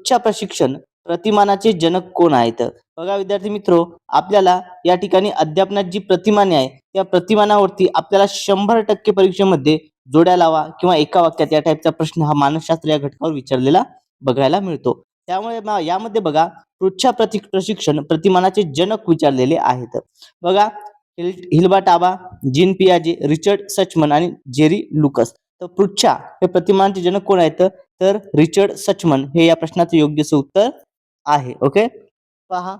पृच्छ प्रशिक्षण प्रतिमानाचे जनक कोण आहेत? बघा विद्यार्थी मित्रो, आपल्याला या ठिकाणी अध्यापनात जी प्रतिमाने आहे त्या प्रतिमानावरती आपल्याला 100% परीक्षेमध्ये जोड्या लावा किंवा एका वाक्यात या टाईपचा प्रश्न हा मानसशास्त्र या घटकावर विचारलेला बघायला मिळतो. त्यामुळे यामध्ये बघा प्रशिक्षण प्रतिमानाचे जनक विचारलेले आहेत. बघा हिल्बा टाबा, जीन पियाजे, रिचर्ड सचमन आणि जेरी लुकस. तर पृच्छा हे प्रतिमानाचे जनक कोण आहेत? तर रिचर्ड सचमन हे या प्रश्नाचं योग्य उत्तर आहे. ओके, पहा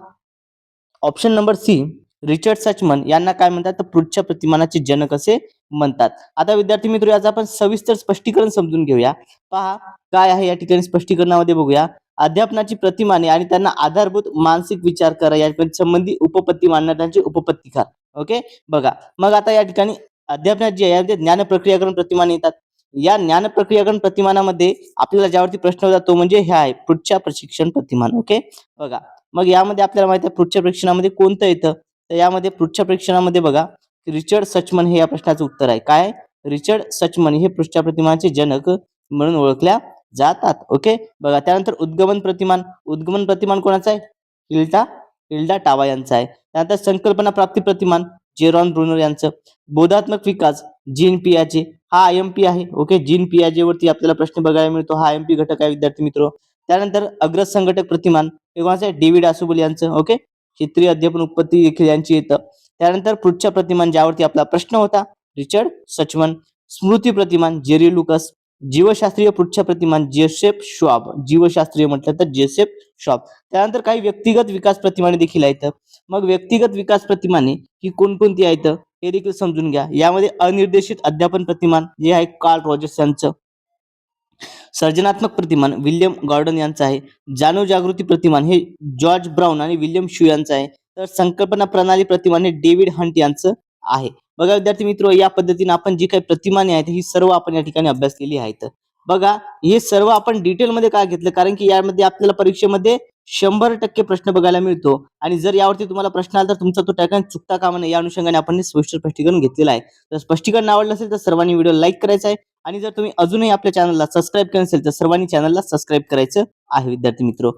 ऑप्शन नंबर सी, रिचर्ड सचमन यांना काय म्हणतात? तर पृच्छ प्रतिमानाचे जनक असे म्हणतात. आता विद्यार्थी मित्र, याचं आपण सविस्तर स्पष्टीकरण समजून घेऊया. पहा काय आहे या ठिकाणी स्पष्टीकरणामध्ये बघूया. अध्यापनाची प्रतिमाने आणि त्यांना आधारभूत मानसिक विचार करा या संबंधी उपपत्ती मांडणं त्यांचे उपपत्तिकार. ओके, बघा मग आता या ठिकाणी अध्यापनात जे आहे ज्ञान प्रक्रियाकरण प्रतिमान येतात. या ज्ञान प्रक्रियाकरण प्रतिमानामध्ये आपल्याला ज्यावरती प्रश्न होता तो म्हणजे हे आहे पृच्छ प्रशिक्षण प्रतिमान. ओके, बघा मग यामध्ये आपल्याला माहिती आहे पृच्छ परीक्षणामध्ये कोणतं येतं? तर यामध्ये पृच्छ परीक्षणामध्ये बघा रिचर्ड सचमन हे या प्रश्नाचं उत्तर आहे. काय? रिचर्ड सचमन हे पृच्छ प्रतिमानाचे जनक म्हणून ओळखल्या जातात. ओके, बघा त्यानंतर उद्गमन प्रतिमान कोणाचं आहे? हिल्डा टाबा यांचा आहे. त्यानंतर संकल्पना प्राप्ती प्रतिमान जेरॉन ब्रुनर यांचं. बोधात्मक विकास जीन पियाजे हा IMP आहे. ओके, जीन पियाजे वरती आपल्याला प्रश्न बघायला मिळतो, हा IMP घटक आहे विद्यार्थी मित्र. त्यानंतर अग्रज संघटक प्रतिमान हे कोणाचं आहे? डेव्हिड आसुबल यांचं. ओके, क्षेत्रीय अध्यापन उत्पत्ती देखील यांची येतं. त्यानंतर पृच्छ प्रतिमान ज्यावरती आपला प्रश्न होता रिचर्ड सचमन. स्मृती प्रतिमान जेरी लुकस. जीवशास्त्रीय पृच्छ प्रतिमान जोसेफ श्वाब. जीवशास्त्रीय म्हटलं तर जोसेफ श्वाब. त्यानंतर काही व्यक्तिगत विकास प्रतिमाने देखील आहेत. मग व्यक्तिगत विकास प्रतिमाने ही कोणकोणती आहेत हे देखील समजून घ्या. यामध्ये अनिर्देशित अध्यापन प्रतिमान जे आहे कार्ल रॉजर्स यांचं. सर्जनात्मक प्रतिमान विल्यम गॉर्डन यांचं आहे. जाणीव जागृती प्रतिमान हे जॉर्ज ब्राउन आणि विल्यम शू यांचं आहे. तर संकल्पना प्रणाली प्रतिमान हे डेव्हिड हंट यांचं आहे. बघा विद्यार्थी मित्र, या पद्धतीने आपण जी काही प्रतिमाने आहेत ही सर्व आपण या ठिकाणी अभ्यासलेली आहेत. बघा हे सर्व आपण डिटेलमध्ये काय घेतलं, कारण की यामध्ये आपल्याला परीक्षेमध्ये 100% प्रश्न बघायला मिळतो आणि जर यावरती तुम्हाला प्रश्न आला तर तुमचा तो टॅकन चुकता कामा नये या अनुषंगाने आपण स्पष्टीकरण घेतलेलं आहे. तर स्पष्टीकरण आवडलं असेल तर सर्वांनी व्हिडिओ लाईक करायचा आहे आणि जर तुम्ही अजूनही आपल्या चॅनलला सबस्क्राईब केलं नसेल तर सर्वांनी चॅनलला सबस्क्राईब करायचं आहे विद्यार्थी मित्र.